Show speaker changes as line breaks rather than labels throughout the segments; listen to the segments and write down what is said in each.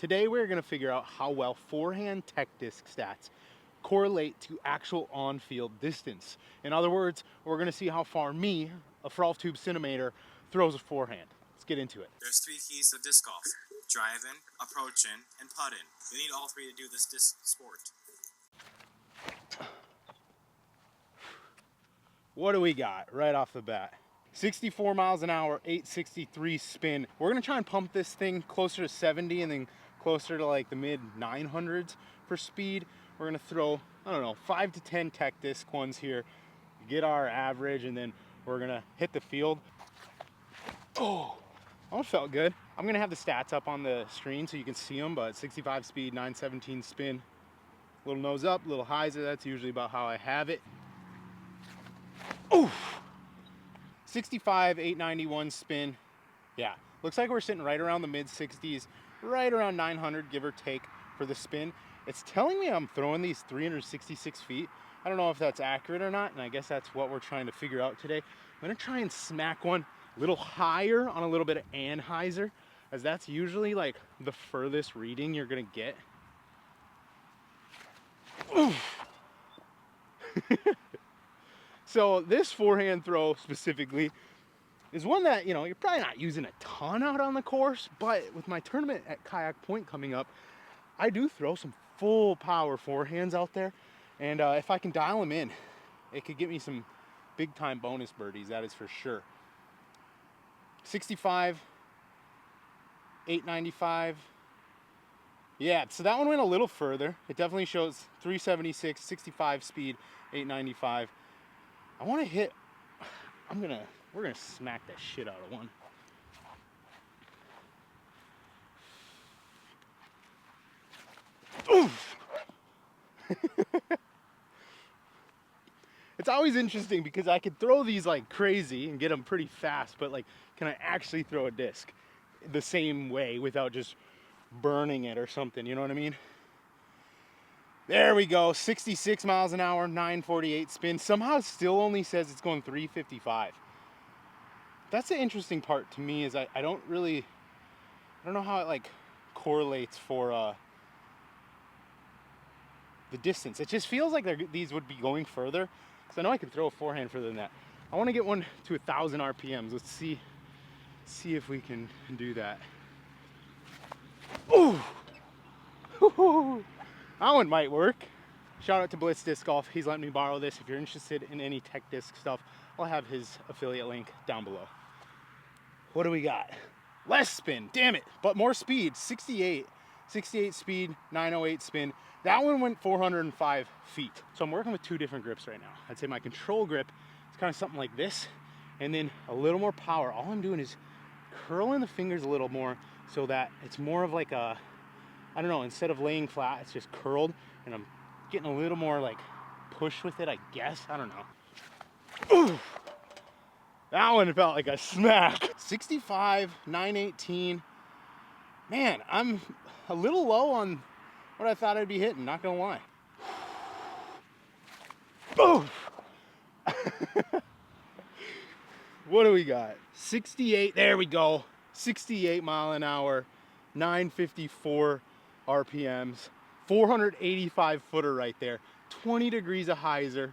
Today we're going to figure out how well forehand tech disc stats correlate to actual on-field distance. In other words, we're going to see how far me, a Frolf tube centimeter, throws a forehand. Let's get into it.
There's 3 keys to disc golf: driving, approaching, and putting. You need all 3 to do this disc sport.
What do we got right off the bat? 64 miles an hour, 863 spin. We're gonna try and pump this thing closer to 70 and then closer to like the mid 900s for speed. We're gonna throw, I don't know, 5 to 10 tech disc ones here, get our average, and then we're gonna hit the field. Oh, that felt good. I'm gonna have the stats up on the screen so you can see them, but 65 speed, 917 spin, little nose up, little hyzer. That's usually about how I have it. Oof. 65, 891 spin. Yeah, looks like we're sitting right around the mid 60s, right around 900, give or take, for the spin. It's telling me I'm throwing these 366 feet. I don't know if that's accurate or not, and I guess that's what we're trying to figure out today. I'm gonna try and smack one a little higher on a little bit of anhyzer, as that's usually like the furthest reading you're gonna get. So this forehand throw specifically is one that, you know, you're probably not using a ton out on the course, but with my tournament at Kayak Point coming up, I do throw some full power forehands out there. And if I can dial them in, it could get me some big time bonus birdies, that is for sure. 65, 895. Yeah, so that one went a little further. It definitely shows 376, 65 speed, 895. I want to hit, we're gonna smack that shit out of one. Oof. It's always interesting because I could throw these like crazy and get them pretty fast, but like, can I actually throw a disc the same way without just burning it or something, you know what I mean? There we go, 66 miles an hour, 948 spin. Somehow it still only says it's going 355. That's the interesting part to me, is I don't know how it like correlates for the distance. It just feels like these would be going further, because I know I can throw a forehand further than that. I want to get one to 1,000 RPMs. Let's see if we can do that. Ooh. That one might work. Shout out to Blitz Disc Golf. He's letting me borrow this. If you're interested in any tech disc stuff, I'll have his affiliate link down below. What do we got? Less spin, damn it, but more speed. 68 speed, 908 spin. That one went 405 feet. So I'm working with 2 different grips right now. I'd say my control grip is kind of something like this, and then a little more power. All I'm doing is curling the fingers a little more so that it's more of like a, I don't know, instead of laying flat, it's just curled, and I'm getting a little more like push with it, I guess. I don't know. Ooh. That one felt like a smack. 65, 918. Man, I'm a little low on what I thought I'd be hitting, not gonna lie. Boom! What do we got? 68, there we go. 68 mile an hour, 954 RPMs, 485 footer right there, 20 degrees of hyzer.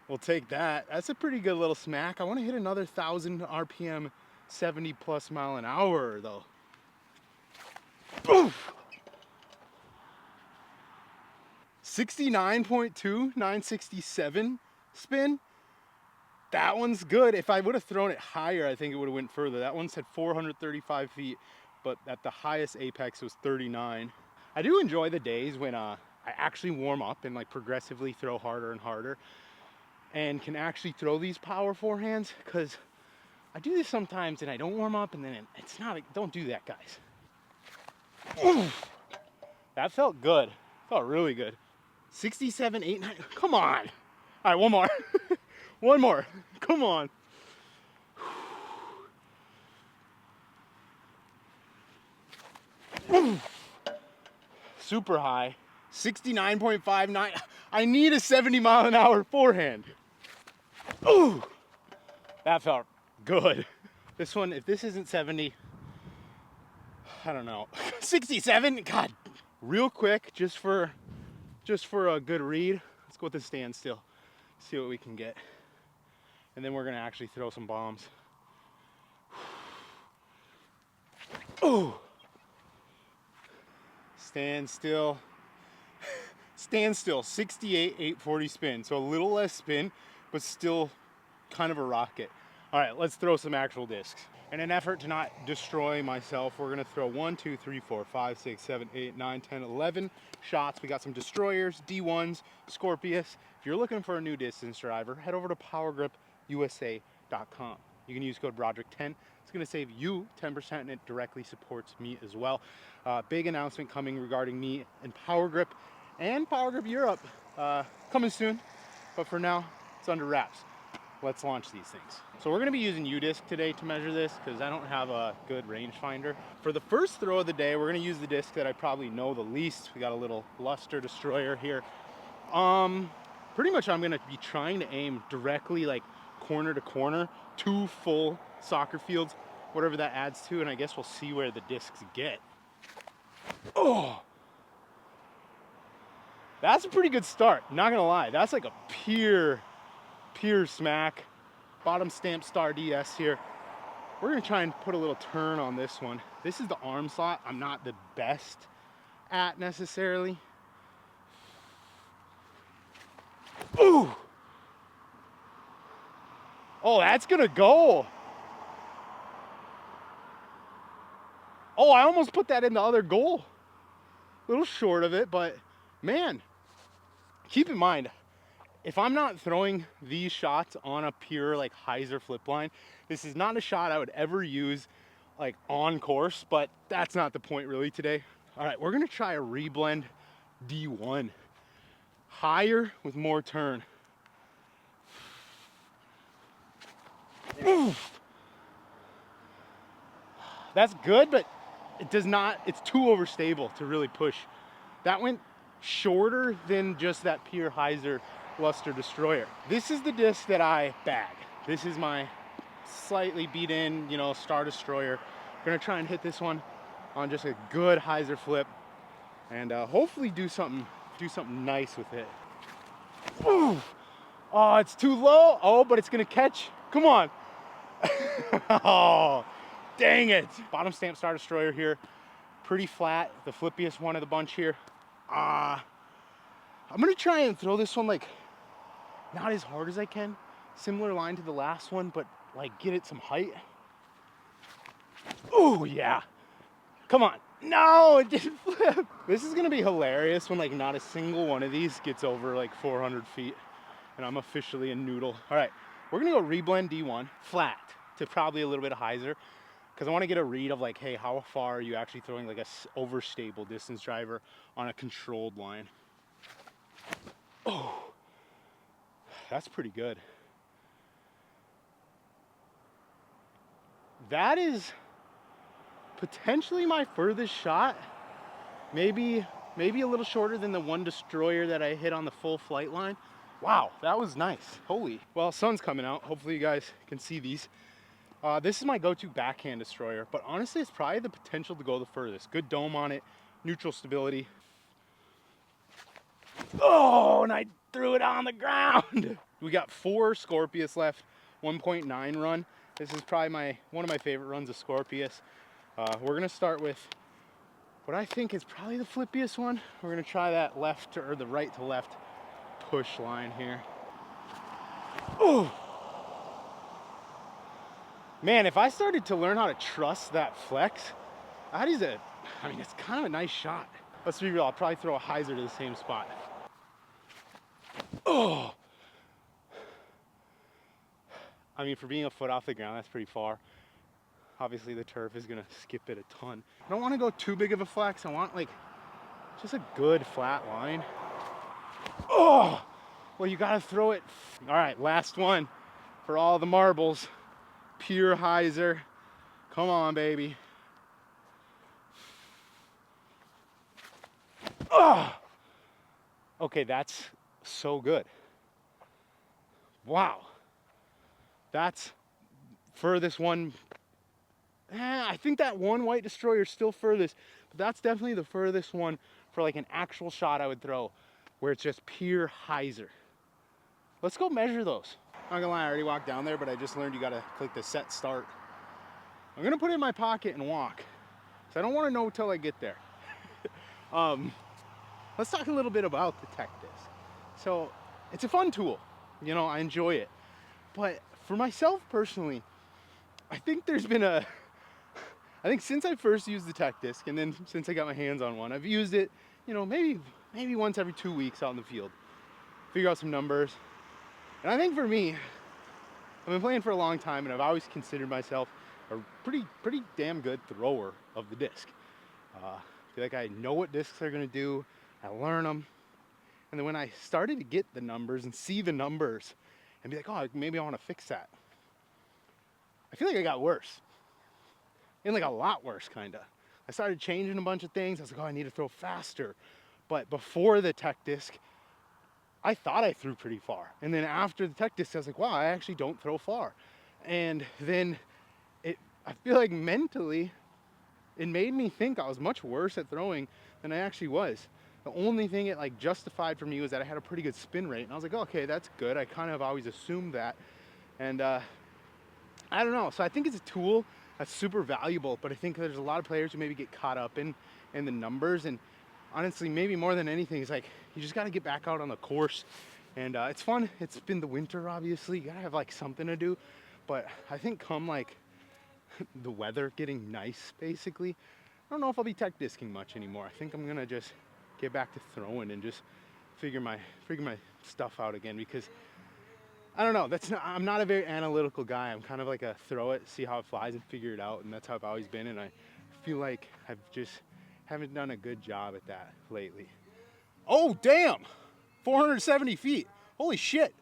We'll take that. That's a pretty good little smack. I want to hit another 1,000 RPM, 70 plus mile an hour though. Oof. 69.2, 967 spin. That one's good. If I would have thrown it higher, I think it would have went further. That one said 435 feet, but at the highest apex was 39. I do enjoy the days when I actually warm up and like progressively throw harder and harder, and can actually throw these power forehands, because I do this sometimes and I don't warm up, and then it's not, don't do that, guys. Oof. That felt good. Felt really good. 67, 8, 9, come on. All right, one more. One more, come on. Super high, 69.59. I need a 70 mile an hour forehand. Ooh, that felt good. This one, if this isn't 70, I don't know, 67. God, real quick, just for a good read. Let's go with the standstill, see what we can get, and then we're gonna actually throw some bombs. Oh, standstill. Standstill, 68, 840 spin. So a little less spin, but still kind of a rocket. All right, let's throw some actual discs. In an effort to not destroy myself, we're gonna throw 1, 2, 3, 4, 5, 6, 7, 8, 9, 10, 11 shots. We got some destroyers, D1s, Scorpius. If you're looking for a new distance driver, head over to powergripusa.com. You can use code Broderick10. It's gonna save you 10% and it directly supports me as well. Big announcement coming regarding me and Power Grip and Power Grip Europe coming soon. But for now, it's under wraps. Let's launch these things. So we're gonna be using U-Disc today to measure this because I don't have a good rangefinder. For the first throw of the day, we're gonna use the disc that I probably know the least. We got a little luster destroyer here. Pretty much I'm gonna be trying to aim directly like corner to corner, 2 full soccer fields, whatever that adds to, and I guess we'll see where the discs get. Oh! That's a pretty good start, not gonna lie. That's like a pure smack. Bottom stamp star DS here. We're gonna try and put a little turn on this one. This is the arm slot I'm not the best at necessarily. Ooh! Oh, that's gonna go. Oh, I almost put that in the other goal. A little short of it, but man, keep in mind, if I'm not throwing these shots on a pure like hyzer flip line, this is not a shot I would ever use like on course, but that's not the point really today. All right, we're gonna try a reblend D1. Higher with more turn. Oof. That's good, but it does not, it's too overstable to really push. That went shorter than just that pure hyzer luster destroyer. This is the disc that I bag. This is my slightly beat in, star destroyer. Gonna try and hit this one on just a good hyzer flip and hopefully do something nice with it. Ooh. Oh, it's too low. Oh, but it's gonna catch. Come on. Oh, dang it. Bottom stamp star destroyer here. Pretty flat, the flippiest one of the bunch here. I'm gonna try and throw this one like not as hard as I can. Similar line to the last one, but like get it some height. Oh yeah. Come on. No, it didn't flip. This is gonna be hilarious when like not a single one of these gets over like 400 feet and I'm officially a noodle. All right, we're gonna go reblend D1 flat to probably a little bit of hyzer because I want to get a read of like, hey, how far are you actually throwing like a overstable distance driver on a controlled line? Oh, that's pretty good. That is potentially my furthest shot. Maybe a little shorter than the one destroyer that I hit on the full flight line. Wow, that was nice. Holy. Well, sun's coming out. Hopefully you guys can see these. This is my go-to backhand destroyer, but honestly, it's probably the potential to go the furthest. Good dome on it, neutral stability. Oh, and I threw it on the ground. We got 4 Scorpius left, 1.9 run. This is probably one of my favorite runs of Scorpius. We're gonna start with what I think is probably the flippiest one. We're gonna try that the right to left push line here. Oh! Man, if I started to learn how to trust that flex, it's kind of a nice shot. Let's be real, I'll probably throw a hyzer to the same spot. Oh! I mean, for being a foot off the ground, that's pretty far. Obviously the turf is gonna skip it a ton. I don't wanna go too big of a flex. I want like, just a good flat line. Oh! Well, you gotta throw it. All right, last one for all the marbles. Pure hyzer. Come on, baby. Oh! Okay, that's so good. Wow. That's furthest one I think that one White Destroyer is still furthest, but that's definitely the furthest one for like an actual shot I would throw, where it's just pure hyzer. Let's go measure those. Not gonna lie, I already walked down there, but I just learned you gotta click the set start. I'm gonna put it in my pocket and walk, because I don't wanna know till I get there. Let's talk a little bit about the tech disc. So it's a fun tool, you know, I enjoy it. But for myself personally, I think there's been I think since I first used the tech disc, and then since I got my hands on one, I've used it, you know, maybe once every 2 weeks out in the field, figure out some numbers. And I think for me, I've been playing for a long time, and I've always considered myself a pretty damn good thrower of the disc. I feel like I know what discs are gonna do. I learn them, and then when I started to get the numbers and see the numbers, and be like, oh, maybe I want to fix that, I feel like I got worse, and like a lot worse, kinda. I started changing a bunch of things. I was like, oh, I need to throw faster. But before the tech disc, I thought I threw pretty far. And then after the tech disc, I was like, wow, I actually don't throw far. And then I feel like mentally, it made me think I was much worse at throwing than I actually was. The only thing it like justified for me was that I had a pretty good spin rate. And I was like, oh, okay, that's good. I kind of always assumed that. And I don't know. So I think it's a tool that's super valuable, but I think there's a lot of players who maybe get caught up in the numbers. And honestly, maybe more than anything, it's like you just got to get back out on the course. And it's fun. It's been the winter, obviously. You got to have like something to do. But I think come like the weather getting nice, basically, I don't know if I'll be tech disking much anymore. I think I'm gonna just get back to throwing and just figure my stuff out again, because I don't know. I'm not a very analytical guy. I'm kind of like a throw it, see how it flies, and figure it out, and that's how I've always been. And I feel like I've just haven't done a good job at that lately. Oh damn! 470 feet. Holy shit!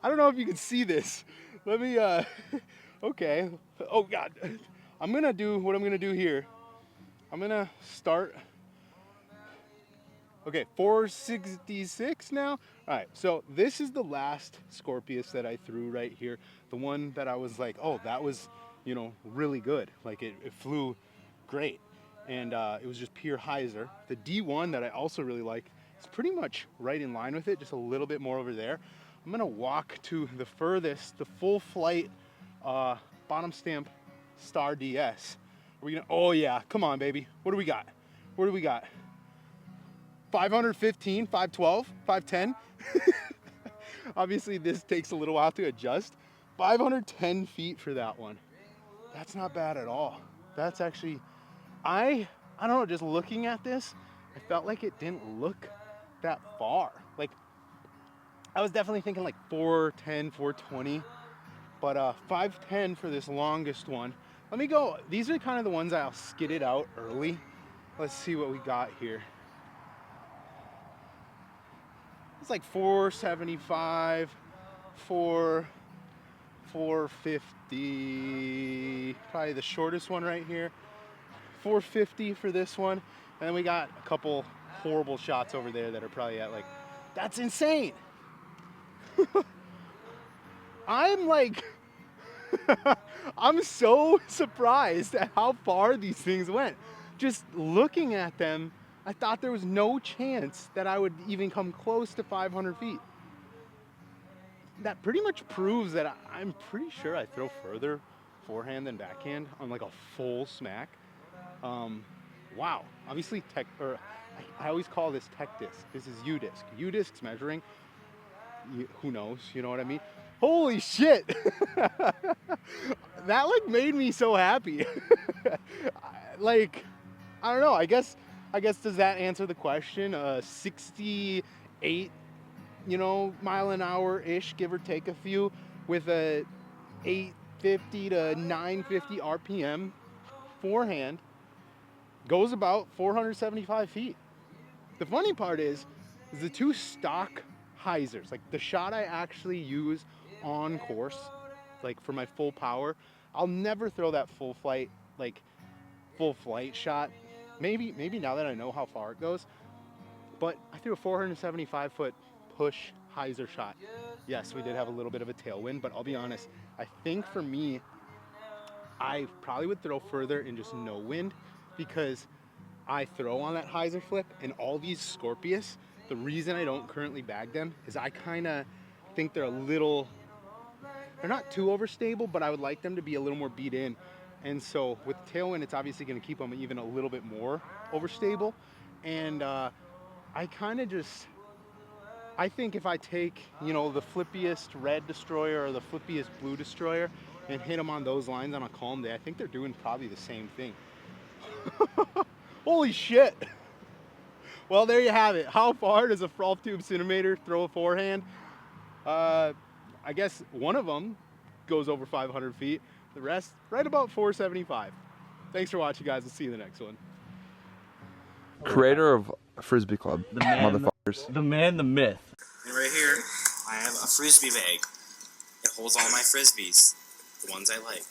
I don't know if you can see this. Let me okay. Oh god. I'm gonna do what I'm gonna do here. I'm gonna start. Okay, 466 now. All right, so this is the last Scorpius that I threw right here. The one that I was like, oh, that was, you know, really good. Like it flew great. And it was just pure hyzer. The D1 that I also really like is pretty much right in line with it, just a little bit more over there. I'm gonna walk to the furthest, the full flight bottom stamp Star DS. Are we gonna, oh yeah, come on baby. What do we got? What do we got? 515, 512, 510. Obviously this takes a little while to adjust. 510 feet for that one. That's not bad at all. That's actually, I don't know, just looking at this, I felt like it didn't look that far. Like, I was definitely thinking like 410, 420, but 510 for this longest one. Let me go, these are kind of the ones I'll skid it out early. Let's see what we got here. It's like 475, 450, probably the shortest one right here. 450 for this one. And then we got a couple horrible shots over there that are probably at like, that's insane. I'm like, I'm so surprised at how far these things went. Just looking at them, I thought there was no chance that I would even come close to 500 feet. That pretty much proves that I'm pretty sure I throw further forehand than backhand on like a full smack. Wow. Obviously I always call this tech disc. This is U-disc. U-disc's measuring. Who knows? You know what I mean? Holy shit! That like made me so happy. Like, I don't know. I guess does that answer the question? 68, you know, mile an hour ish, give or take a few, with a 850 to 950 RPM forehand, goes about 475 feet. The funny part is the two stock hyzers, like the shot I actually use on course, like for my full power, I'll never throw that full flight shot. Maybe now that I know how far it goes, but I threw a 475 foot push hyzer shot. Yes, we did have a little bit of a tailwind, but I'll be honest, I think for me, I probably would throw further in just no wind, because I throw on that hyzer flip, and all these Scorpius, the reason I don't currently bag them is I kind of think they're not too overstable, but I would like them to be a little more beat in. And so with tailwind, it's obviously going to keep them even a little bit more overstable. And I kind of just, I think if I take, you know, the flippiest red destroyer or the flippiest blue destroyer and hit them on those lines on a calm day, I think they're doing probably the same thing. Holy shit! Well, there you have it. How far does a froth tube centimeter throw a forehand? I guess one of them goes over 500 feet. The rest, right about 475. Thanks for watching, guys. We'll see you in the next one.
Creator of Frisbee Club,
The man,
motherfuckers.
the man, the myth.
And right here, I have a frisbee bag. It holds all my frisbees, the ones I like.